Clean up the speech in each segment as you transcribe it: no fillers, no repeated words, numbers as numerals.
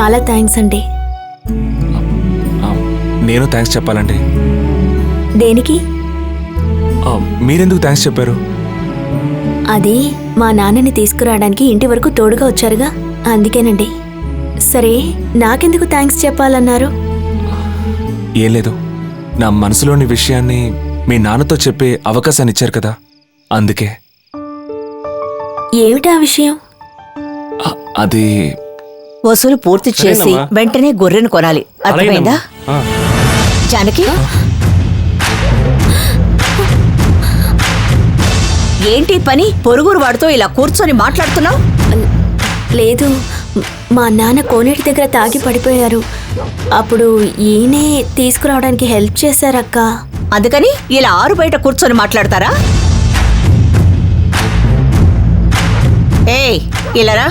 చాలా థ్యాంక్స్ అండి. నేను థ్యాంక్స్ చెప్పాలండి. దేనికి? మీరెందుకు థ్యాంక్స్ చెప్పారు? అది మా నాన్నని తీసుకురావడానికి ఇంటి వరకు తోడుగా వచ్చారుగా, అందుకేనండి. సరే, నాకెందుకు థ్యాంక్స్ చెప్పాలన్నారు? ఏం లేదు, నా మనసులోని విషయాన్ని మీ నాన్నతో చెప్పే అవకాశాన్ని ఇచ్చారు కదా, అందుకే. ఏమిటా విషయం? అది వసూలు పూర్తి చేసి వెంటనే గొర్రెను కొనాలి, అర్థమైందా? జానకి, ఏంటి పని? పొరుగురు వాడితో ఇలా కూర్చొని మాట్లాడుతున్నావు? లేదు, మా నాన్న కోనేటి దగ్గర తాగి పడిపోయారు. అప్పుడు ఈయనే తీసుకురావడానికి హెల్ప్ చేశారక్క. అందుకని ఇలా ఆరు బయట కూర్చొని మాట్లాడతారా? ఏయ్, ఇలారా.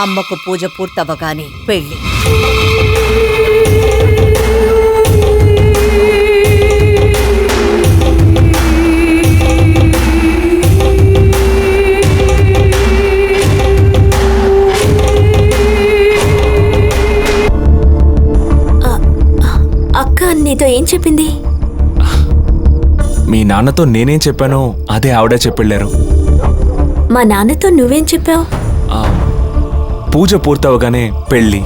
అమ్మకు పూజ పూర్తవగానే పెళ్ళి. అక్క నీతో ఏం చెప్పింది? మీ నాన్నతో నేనేం చెప్పానో అదే ఆవిడ చెప్పెళ్ళారు. మా నాన్నతో నువ్వేం చెప్పావు? పూజ పూర్తవగానే పెళ్ళి.